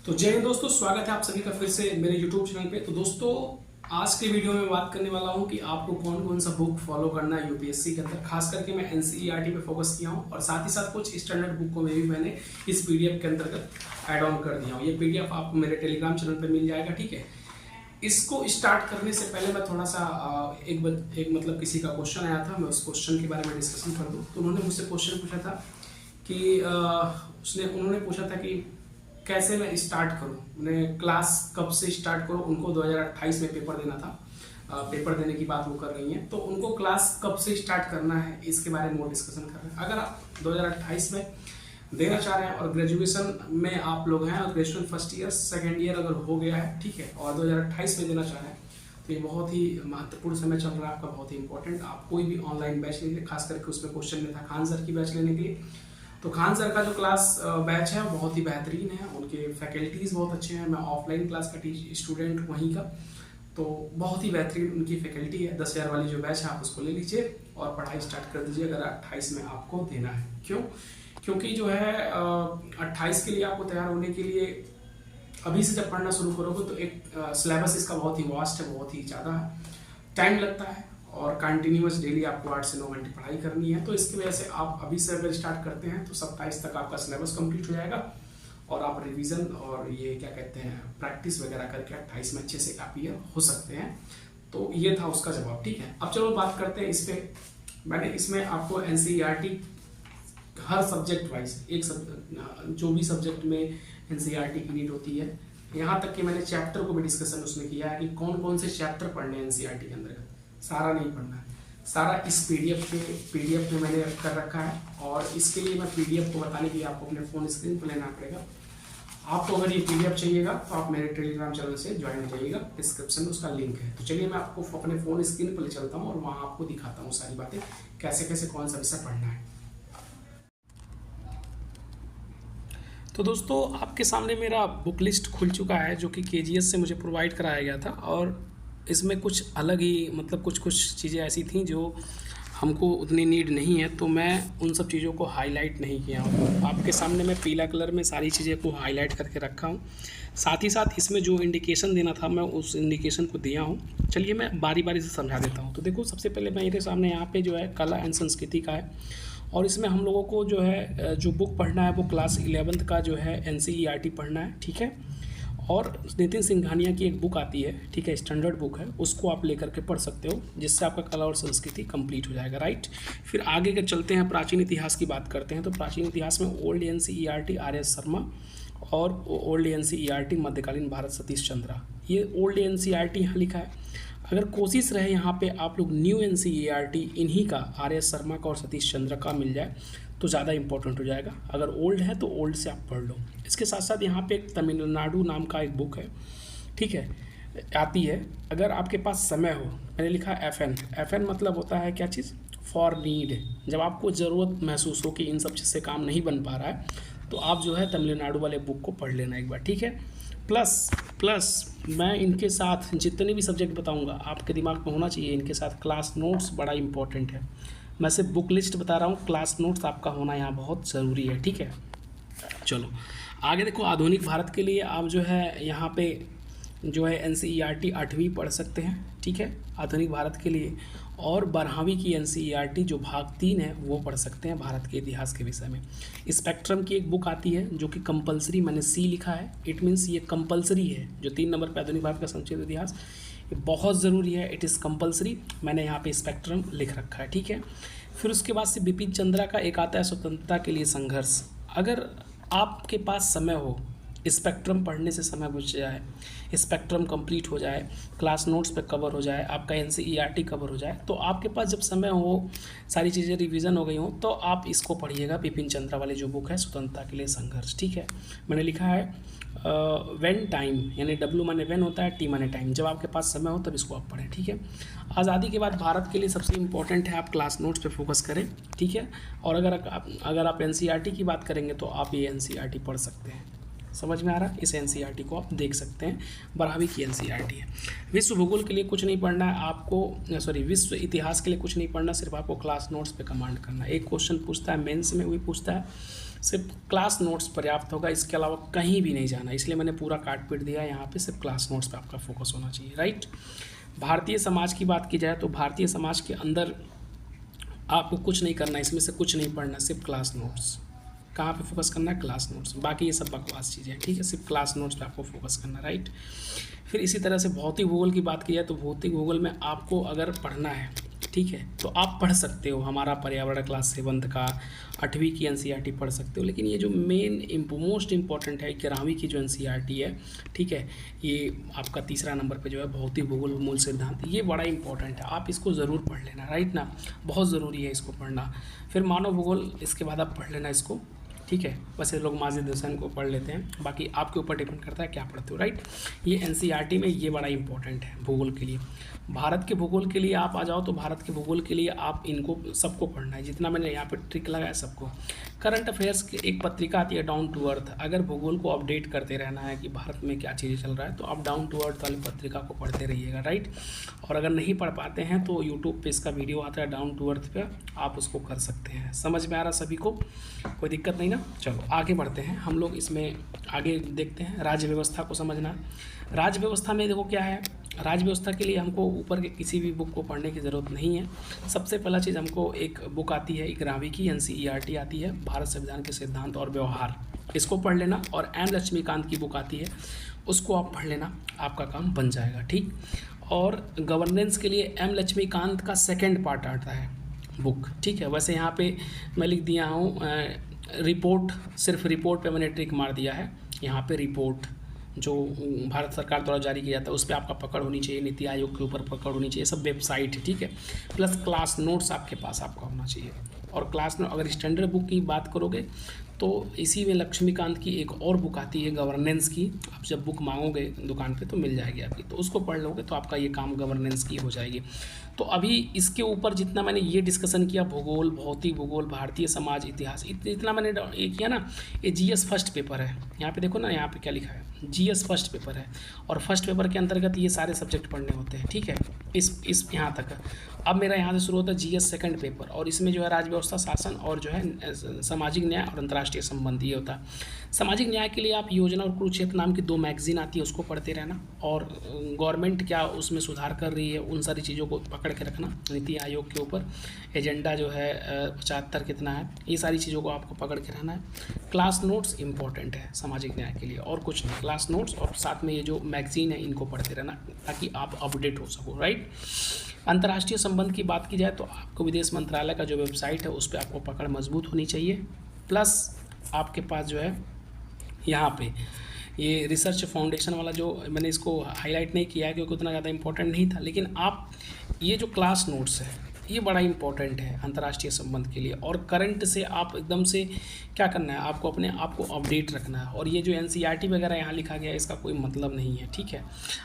तो जय हिंद दोस्तों, स्वागत है आप सभी का फिर से मेरे YouTube चैनल पे। तो दोस्तों, आज के वीडियो में बात करने वाला हूं कि आपको कौन कौन सा बुक फॉलो करना है यूपीएससी के अंदर। खास करके मैं एनसीईआरटी पे फोकस किया हूं और साथ ही साथ कुछ स्टैंडर्ड बुक को भी मैंने इस पीडीएफ के अंतर्गत ऐड ऑन कर दिया हूं। ये पीडीएफ आपको मेरे टेलीग्राम चैनल पर मिल जाएगा, ठीक है। इसको स्टार्ट करने से पहले मैं थोड़ा सा एक मतलब किसी का क्वेश्चन आया था, मैं उस क्वेश्चन के बारे में डिस्कशन कर दूं। तो उन्होंने मुझसे क्वेश्चन पूछा था कि उन्होंने पूछा था कि कैसे मैं स्टार्ट करूं, मैं क्लास कब से स्टार्ट करूं। उनको 2028 में पेपर देना था, पेपर देने की बात वो कर रही हैं। तो उनको क्लास कब से स्टार्ट करना है इसके बारे में वो डिस्कशन कर रहे हैं। अगर आप 2028 में देना चाह रहे हैं और ग्रेजुएशन में आप लोग हैं और graduation first year second year अगर हो गया है, ठीक है, और 2028 में देना चाह रहे हैं, तो ये बहुत ही महत्वपूर्ण समय चल रहा है आपका, बहुत ही इंपॉर्टेंट। आप कोई भी ऑनलाइन बैच ले लीजिए, खास करके उसमें क्वेश्चन में था खान सर की बैच लेने के लिए। तो खान सर का जो क्लास बैच है वो बहुत ही बेहतरीन है, उनके फैकल्टीज़ बहुत अच्छे हैं। मैं ऑफलाइन क्लास का स्टूडेंट वहीं का, तो बहुत ही बेहतरीन उनकी फैकल्टी है। 10,000 वाली जो बैच है आप उसको ले लीजिए और पढ़ाई स्टार्ट कर दीजिए अगर 28 में आपको देना है। क्यों? क्योंकि जो है 28 के लिए आपको तैयार होने के लिए अभी से जब पढ़ना शुरू करोगे तो एक सिलेबस इसका बहुत ही वास्ट है, बहुत ही ज़्यादा है, टाइम लगता है और कंटिन्यूअस डेली आपको 8 से 9 घंटे पढ़ाई करनी है। तो इसकी वजह से आप अभी से अगर स्टार्ट करते हैं तो 27 तक आपका सिलेबस कंप्लीट हो जाएगा और आप रिवीजन और ये क्या कहते हैं प्रैक्टिस वगैरह करके 28 में अच्छे से क्लियर हो सकते हैं। तो ये था उसका जवाब, ठीक है। अब चलो बात करते हैं इस पे। मैंने इसमें आपको एनसीईआरटी हर सब्जेक्ट वाइज जो भी सब्जेक्ट में एनसीईआरटी की नीड होती है, यहाँ तक कि मैंने चैप्टर को भी डिस्कशन उसमें किया है कि कौन कौन से चैप्टर पढ़ने हैं एनसीईआरटी के अंदर। सारा नहीं पढ़ना है, सारा इस पीडीएफ में मैंने कर रखा है। और इसके लिए मैं पीडीएफ को बताने के लिए आपको अपने फ़ोन स्क्रीन पर लेना पड़ेगा। आपको अगर ये पीडीएफ चाहिएगा तो आप मेरे टेलीग्राम चैनल से ज्वाइन हो जाइएगा, डिस्क्रिप्शन में उसका लिंक है। तो चलिए मैं आपको अपने फ़ोन स्क्रीन पर ले चलता हूँ और वहाँ आपको दिखाता हूँ सारी बातें, कैसे कैसे कौन सा विषय पढ़ना है। तो दोस्तों, आपके सामने मेरा बुक लिस्ट खुल चुका है जो कि केजीएस से मुझे प्रोवाइड कराया गया था। और इसमें कुछ अलग ही मतलब कुछ चीज़ें ऐसी थी जो हमको उतनी नीड नहीं है, तो मैं उन सब चीज़ों को हाईलाइट नहीं किया हूँ। आपके सामने मैं पीला कलर में सारी चीज़ें को हाईलाइट करके रखा हूँ। साथ ही साथ इसमें जो इंडिकेशन देना था मैं उस इंडिकेशन को दिया हूँ। चलिए मैं बारी बारी से समझा देता हूँ। तो देखो, सबसे पहले मेरे सामने यहाँ पे जो है कला एंड संस्कृति का है और इसमें हम लोगों को जो है जो बुक पढ़ना है वो क्लास 11th का जो है एनसीईआरटी पढ़ना है, ठीक है। और नितिन सिंघानिया की एक बुक आती है, ठीक है, स्टैंडर्ड बुक है, उसको आप लेकर के पढ़ सकते हो, जिससे आपका कला और संस्कृति कंप्लीट हो जाएगा, राइट। फिर आगे के चलते हैं, प्राचीन इतिहास की बात करते हैं। तो प्राचीन इतिहास में ओल्ड एनसीईआरटी आर.एस. शर्मा और ओल्ड एनसीईआरटी मध्यकालीन भारत सतीश चंद्रा, ये ओल्ड एनसीईआरटी यहाँ लिखा है। अगर कोशिश रहे यहाँ पे आप लोग न्यू एनसीईआरटी इन्हीं का आर.एस. शर्मा का और सतीश चंद्र का मिल जाए तो ज़्यादा इंपॉर्टेंट हो जाएगा। अगर ओल्ड है तो ओल्ड से आप पढ़ लो। इसके साथ साथ यहाँ पे एक तमिलनाडु नाम का एक बुक है, ठीक है, आती है। अगर आपके पास समय हो, मैंने लिखा एफएन मतलब होता है क्या चीज़, फॉर नीड। जब आपको ज़रूरत महसूस हो कि इन सब चीज़ से काम नहीं बन पा रहा है तो आप जो है तमिलनाडु वाले बुक को पढ़ लेना एक बार, ठीक है। प्लस मैं इनके साथ जितने भी सब्जेक्ट बताऊंगा आपके दिमाग में होना चाहिए, इनके साथ क्लास नोट्स बड़ा इंपॉर्टेंट है। मैं सिर्फ बुक लिस्ट बता रहा हूँ, क्लास नोट्स आपका होना यहाँ बहुत ज़रूरी है, ठीक है। चलो आगे देखो, आधुनिक भारत के लिए आप जो है यहाँ पे जो है एनसीईआरटी 8वीं पढ़ सकते हैं, ठीक है, आधुनिक भारत के लिए। और 12वीं की एनसीईआरटी जो भाग 3 है वो पढ़ सकते हैं भारत के इतिहास के विषय में। स्पेक्ट्रम की एक बुक आती है जो कि कंपलसरी, मैंने सी लिखा है, इट मीन्स ये कंपलसरी है। जो 3 नंबर पर आधुनिक भारत का संक्षिप्त इतिहास, ये बहुत ज़रूरी है, इट इज़ कंपलसरी। मैंने यहाँ पे स्पेक्ट्रम लिख रखा है, ठीक है। फिर उसके बाद से बिपिन चंद्रा का एक आता है स्वतंत्रता के लिए संघर्ष। अगर आपके पास समय हो, स्पेक्ट्रम पढ़ने से समय बच जाए, स्पेक्ट्रम कंप्लीट हो जाए, क्लास नोट्स पे कवर हो जाए, आपका एनसीईआरटी कवर हो जाए, तो आपके पास जब समय हो, सारी चीज़ें रिवीजन हो गई हो, तो आप इसको पढ़िएगा, बिपिन चंद्रा वाली जो बुक है स्वतंत्रता के लिए संघर्ष, ठीक है। मैंने लिखा है व्हेन टाइम, यानी डब्ल्यू माने व्हेन होता है, टी माने टाइम, जब आपके पास समय हो तब इसको आप पढ़ें, ठीक है। आज़ादी के बाद भारत के लिए सबसे इंपॉर्टेंट है आप क्लास नोट्स पे फोकस करें, ठीक है। और अगर आप एनसीईआरटी की बात करेंगे तो आप ये एनसीईआरटी पढ़ सकते हैं। समझ में आ रहा है? इस एनसीईआरटी को आप देख सकते हैं, 12वीं की एनसीईआरटी है। विश्व भूगोल के लिए कुछ नहीं पढ़ना है आपको, विश्व इतिहास के लिए कुछ नहीं पढ़ना, सिर्फ आपको क्लास नोट्स पे कमांड करना है। एक क्वेश्चन पूछता है मेंस में, वही पूछता है सिर्फ क्लास नोट्स पर्याप्त होगा, इसके अलावा कहीं भी नहीं जाना, इसलिए मैंने पूरा काट पीट दिया है यहाँ पे, सिर्फ क्लास नोट्स पे आपका फोकस होना चाहिए, राइट। भारतीय समाज की बात की जाए तो भारतीय समाज के अंदर आपको कुछ नहीं करना, इसमें से कुछ नहीं पढ़ना, सिर्फ क्लास नोट्स। कहाँ पे फोकस करना है? Class notes. बाकी ये सब बकवास चीज़ें हैं, ठीक है, सिर्फ क्लास नोट्स पे आपको फोकस करना, राइट। फिर इसी तरह से भौतिक भूगोल की बात की जाए तो भौतिक भूगोल में आपको अगर पढ़ना है, ठीक है, तो आप पढ़ सकते हो हमारा पर्यावरण क्लास 7 का, 8वीं की एनसीईआरटी पढ़ सकते हो। लेकिन ये जो मोस्ट इम्पॉर्टेंट है 11वीं की जो एनसीईआरटी है, ठीक है, ये आपका तीसरा नंबर पे जो है भौतिक भूगोल मूल सिद्धांत, ये बड़ा इंपॉर्टेंट है, आप इसको ज़रूर पढ़ लेना, राइट ना, बहुत ज़रूरी है इसको पढ़ना। फिर मानव भूगोल, इसके बाद आप पढ़ लेना इसको, ठीक है। वैसे लोग माजिद हुसैन को पढ़ लेते हैं, बाकी आपके ऊपर डिपेंड करता है क्या पढ़ते हो, राइट। ये एनसीईआरटी में ये बड़ा इंपॉर्टेंट है भूगोल के लिए। भारत के भूगोल के लिए आप आ जाओ तो भारत के भूगोल के लिए आप इनको सबको पढ़ना है, जितना मैंने यहाँ पे ट्रिक लगाया सबको। करंट अफेयर्स की एक पत्रिका आती है डाउन टू अर्थ, अगर भूगोल को अपडेट करते रहना है कि भारत में क्या चीज़ें चल रहा है तो आप डाउन टू अर्थ वाली पत्रिका को पढ़ते रहिएगा, राइट। और अगर नहीं पढ़ पाते हैं तो यूट्यूब पे इसका वीडियो आता है डाउन टू अर्थ पे, आप उसको कर सकते हैं। समझ में आ रहा सभी को? कोई दिक्कत नहीं ना? चलो आगे बढ़ते हैं हम लोग, इसमें आगे देखते हैं। राज्य व्यवस्था को समझना। राज्य व्यवस्था में देखो क्या है, राज्य व्यवस्था के लिए हमको ऊपर के किसी भी बुक को पढ़ने की ज़रूरत नहीं है। सबसे पहला चीज़, हमको एक बुक आती है 11वीं की एनसीईआरटी आती है, भारत संविधान के सिद्धांत और व्यवहार, इसको पढ़ लेना। और एम लक्ष्मीकांत की बुक आती है, उसको आप पढ़ लेना, आपका काम बन जाएगा, ठीक। और गवर्नेंस के लिए एम लक्ष्मीकांत का सेकेंड पार्ट आता है बुक, ठीक है। वैसे यहाँ पे मैं लिख दिया हूँ रिपोर्ट, सिर्फ रिपोर्ट पे मैंने ट्रिक मार दिया है। यहाँ पे रिपोर्ट जो भारत सरकार द्वारा जारी किया जाता है उस पर आपका पकड़ होनी चाहिए, नीति आयोग के ऊपर पकड़ होनी चाहिए, सब वेबसाइट है, ठीक है। प्लस क्लास नोट्स आपके पास आपका होना चाहिए। और क्लास नोट, अगर स्टैंडर्ड बुक की बात करोगे तो इसी में लक्ष्मीकांत की एक और बुक आती है गवर्नेंस की, आप जब बुक मांगोगे दुकान पे तो मिल जाएगी आपकी, तो उसको पढ़ लोगे तो आपका ये काम गवर्नेंस की हो जाएगी। तो अभी इसके ऊपर जितना मैंने ये डिस्कशन किया, भूगोल, भौतिक भूगोल, भारतीय समाज, इतिहास, इतना मैंने ये किया ना, ये जीएस फर्स्ट पेपर है। यहाँ पे देखो ना, यहाँ पे क्या लिखा है, जीएस फर्स्ट पेपर है। और फर्स्ट पेपर के अंतर्गत ये सारे सब्जेक्ट पढ़ने होते हैं, ठीक है, इस यहाँ तक। अब मेरा यहाँ से शुरू होता है जीएस सेकंड पेपर, और इसमें जो है राज्य व्यवस्था, शासन और जो है सामाजिक न्याय और अंतर्राष्ट्रीय संबंध ये होता है। सामाजिक न्याय के लिए आप योजना और कुरुक्षेत्र नाम की 2 मैगजीन आती है, उसको पढ़ते रहना। और गवर्नमेंट क्या उसमें सुधार कर रही है, उन सारी चीज़ों को पकड़ के रखना। नीति आयोग के ऊपर एजेंडा जो है 75 कितना है, ये सारी चीज़ों को आपको पकड़ के रहना है। क्लास नोट्स इंपॉर्टेंट है सामाजिक न्याय के लिए, और कुछ नहीं, क्लास नोट्स और साथ में ये जो मैगजीन है इनको पढ़ते रहना ताकि आप अपडेट हो सको, राइट। अंतर्राष्ट्रीय संबंध की बात की जाए तो आपको विदेश मंत्रालय का जो वेबसाइट है उस पर आपको पकड़ मजबूत होनी चाहिए। प्लस आपके पास जो है यहाँ पे ये रिसर्च फाउंडेशन वाला, जो मैंने इसको हाईलाइट नहीं किया है क्योंकि उतना ज़्यादा इंपॉर्टेंट नहीं था, लेकिन आप ये जो क्लास नोट्स है ये बड़ा इंपॉर्टेंट है अंतर्राष्ट्रीय संबंध के लिए। और करंट से आप एकदम से क्या करना है, आपको अपने आप को अपडेट रखना है। और ये जो एनसीईआरटी वगैरह यहाँ लिखा गया है इसका कोई मतलब नहीं है, ठीक है।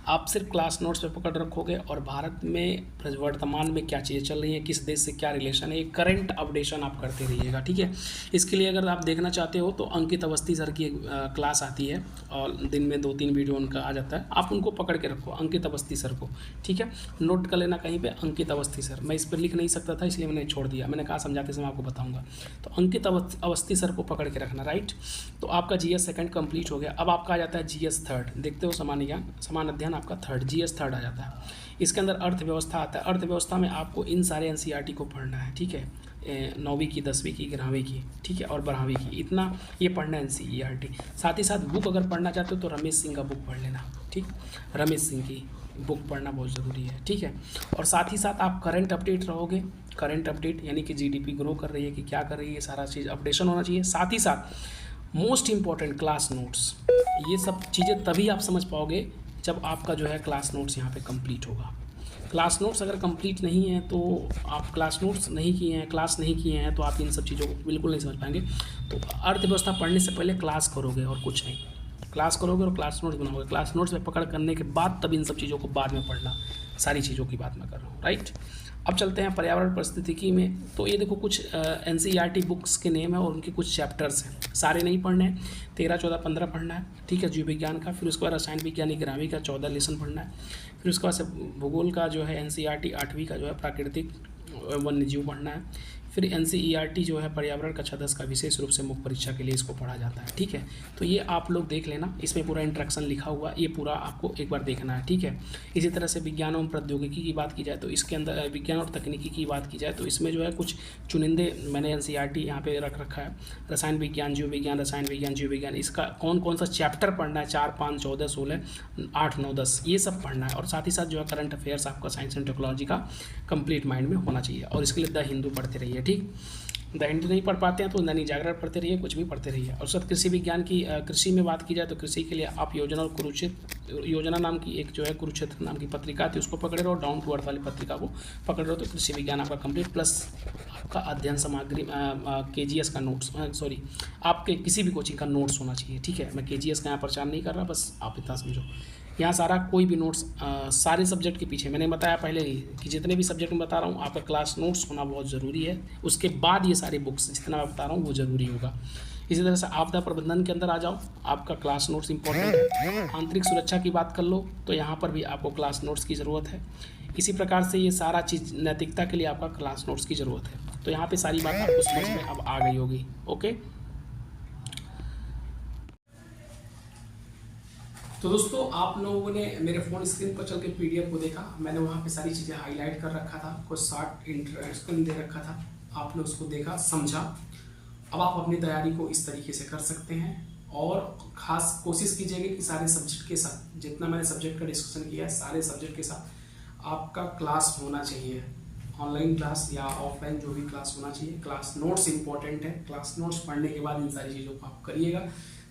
आप सिर्फ क्लास नोट्स पे पकड़ रखोगे और भारत में वर्तमान में क्या चीज़ें चल रही हैं, किस देश से क्या रिलेशन है, ये करंट अपडेशन आप करते रहिएगा, ठीक है। इसके लिए अगर आप देखना चाहते हो तो अंकित अवस्थी सर की क्लास आती है और दिन में 2-3 वीडियो उनका आ जाता है, आप उनको पकड़ के रखो, अंकित अवस्थी सर को, ठीक है। नोट कर लेना कहीं पे अंकित अवस्थी सर, मैं इस पर लिख नहीं सकता था इसलिए मैंने छोड़ दिया, मैंने कहा समझाते समय आपको बताऊंगा। तो अंकित अवस्थी सर को पकड़ के रखना, राइट। तो आपका जीएस सेकंड कंप्लीट हो गया। अब आपका आ जाता है जीएस थर्ड, देखते हो सामान्य ज्ञान, समान अध्ययन आपका थर्ड, जीएस थर्ड आ जाता है। इसके अंदर अर्थव्यवस्था आता है। अर्थव्यवस्था में आपको इन सारे एनसीईआरटी को पढ़ना है, ठीक है, 9वीं की, 10वीं की, 11वीं की, ठीक है, और 12वीं की, इतना ये पढ़ना है एनसीईआरटी। साथ ही साथ बुक अगर पढ़ना चाहते हो तो रमेश सिंह का बुक पढ़ लेना, ठीक, रमेश सिंह की बुक पढ़ना बहुत ज़रूरी है, ठीक है। और साथ ही साथ आप करंट अपडेट रहोगे, करंट अपडेट यानी कि जीडीपी ग्रो कर रही है कि क्या कर रही है, ये सारा चीज़ अपडेशन होना चाहिए। साथ ही साथ मोस्ट इंपॉर्टेंट क्लास नोट्स, ये सब चीज़ें तभी आप समझ पाओगे जब आपका जो है क्लास नोट्स यहाँ पे कंप्लीट होगा। क्लास नोट्स अगर कंप्लीट नहीं है तो आप क्लास नोट्स नहीं किए हैं, क्लास नहीं किए हैं तो आप इन सब चीज़ों को बिल्कुल नहीं समझ पाएंगे। तो अर्थव्यवस्था पढ़ने से पहले क्लास करोगे और कुछ नहीं, क्लास करोगे और क्लास नोट्स बनाओगे, क्लास नोट्स में पकड़ करने के बाद तब इन सब चीज़ों को बाद में पढ़ना, सारी चीज़ों की बात मैं कर रहा हूँ, राइट। अब चलते हैं पर्यावरण पारिस्थितिकी में। तो ये देखो कुछ एनसीईआरटी बुक्स के नेम है और उनके कुछ चैप्टर्स हैं, सारे नहीं पढ़ने हैं, 13, 14, 15 पढ़ना है, ठीक है, जीव विज्ञान का। फिर उसके बाद रसायन विज्ञान 11वीं का 14 लेसन पढ़ना है। फिर उसके बाद से भूगोल का जो है एनसीईआरटी 8वीं का जो है प्राकृतिक वन्य जीव पढ़ना है। फिर NCERT जो है पर्यावरण कक्षा 10 का विशेष रूप से मुख्य परीक्षा के लिए इसको पढ़ा जाता है, ठीक है। तो ये आप लोग देख लेना, इसमें पूरा इंट्रक्शन लिखा हुआ, ये पूरा आपको एक बार देखना है, ठीक है। इसी तरह से विज्ञान एवं प्रौद्योगिकी की बात की जाए तो इसके अंदर विज्ञान और तकनीकी की बात की जाए तो इसमें जो है कुछ चुनिंदे मैंने NCERT यहाँ पे रख रखा है। रसायन विज्ञान, जीव विज्ञान, रसायन विज्ञान, जीव विज्ञान, इसका कौन कौन सा चैप्टर पढ़ना है, 4, 5, 14, 16, 8, 9, 10, ये सब पढ़ना है। और साथ ही साथ जो है करंट अफेयर्स आपका साइंस एंड टेक्नोलॉजी का कंप्लीट माइंड में होना चाहिए। और इसके लिए द हिंदू पढ़ते रहिए, ठीक। द हिंदू नहीं पढ़ पाते हैं तो दैनिक जागरण पढ़ते रहिए, कुछ भी पढ़ते रहिए। और साथ कृषि विज्ञान की कृषि में बात की जाए तो कृषि के लिए आप योजना और कुरुक्षेत्र, योजना नाम की एक जो है कुरुक्षेत्र नाम की पत्रिका थी उसको पकड़े रहो, डाउन टू अर्थ वाली पत्रिका को पकड़ रहे हो तो कृषि विज्ञान आपका कंप्लीट, प्लस आपका अध्ययन सामग्री KGS का नोट्स, सॉरी आपके किसी भी कोचिंग का नोट्स होना चाहिए, ठीक है। मैं KGS का यहाँ प्रचार नहीं कर रहा, बस आप इतना समझो। यहाँ सारा कोई भी नोट्स सारे सब्जेक्ट के पीछे मैंने बताया पहले ही कि जितने भी सब्जेक्ट में बता रहा हूँ आपका क्लास नोट्स होना बहुत ज़रूरी है। उसके बाद ये सारे बुक्स जितना मैं बता रहा हूँ वो ज़रूरी होगा। इसी तरह से आपदा प्रबंधन के अंदर आ जाओ, आपका क्लास नोट्स इंपॉर्टेंट है। आंतरिक सुरक्षा की बात कर लो तो यहाँ पर भी आपको क्लास नोट्स की ज़रूरत है। इसी प्रकार से ये सारा चीज़ नैतिकता के लिए आपका क्लास नोट्स की ज़रूरत है। तो यहाँ पे सारी बात आपको समझ में अब आ गई होगी, ओके। तो दोस्तों आप लोगों ने मेरे फ़ोन स्क्रीन पर चल के PDF को देखा, मैंने वहाँ पे सारी चीज़ें हाईलाइट कर रखा था, कुछ शॉर्ट इंट्रोडक्शन दे रखा था, आपने उसको देखा समझा। अब आप अपनी तैयारी को इस तरीके से कर सकते हैं और ख़ास कोशिश कीजिएगा कि सारे सब्जेक्ट के साथ, जितना मैंने सब्जेक्ट का डिस्कशन किया है सारे सब्जेक्ट के साथ आपका क्लास होना चाहिए, ऑनलाइन क्लास या ऑफलाइन जो भी क्लास होना चाहिए। क्लास नोट्स इंपॉर्टेंट है, क्लास नोट्स पढ़ने के बाद इन सारी चीज़ों को आप करिएगा,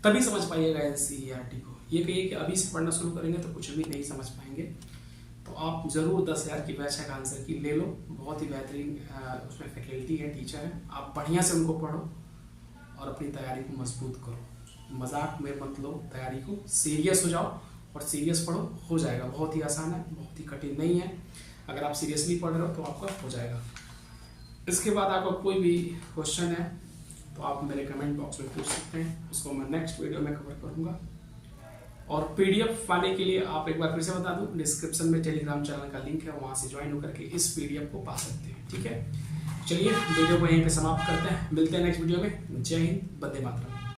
तभी समझ पाइएगा NCERT को। ये कहिए कि अभी से पढ़ना शुरू करेंगे तो कुछ भी नहीं समझ पाएंगे। तो आप ज़रूर 10,000 की बैच है आंसर की ले लो, बहुत ही बेहतरीन उसमें फैकल्टी है, टीचर है, आप बढ़िया से उनको पढ़ो और अपनी तैयारी को मजबूत करो। मजाक में मत लो, तैयारी को सीरियस हो जाओ और सीरियस पढ़ो, हो जाएगा। बहुत ही आसान है, बहुत ही कठिन नहीं है। अगर आप सीरियसली पढ़ रहे हो तो आपका हो जाएगा। इसके बाद आपका कोई भी क्वेश्चन है तो आप मेरे कमेंट बॉक्स में पूछ सकते हैं, उसको मैं नेक्स्ट वीडियो में कवर करूँगा। और PDF पाने के लिए आप एक बार फिर से बता दूं, डिस्क्रिप्शन में टेलीग्राम चैनल का लिंक है, वहाँ से ज्वाइन होकर के इस PDF को पा सकते हैं, ठीक है। चलिए वीडियो को यहीं पे समाप्त करते हैं, मिलते हैं नेक्स्ट वीडियो में। जय हिंद, वंदे मातरम।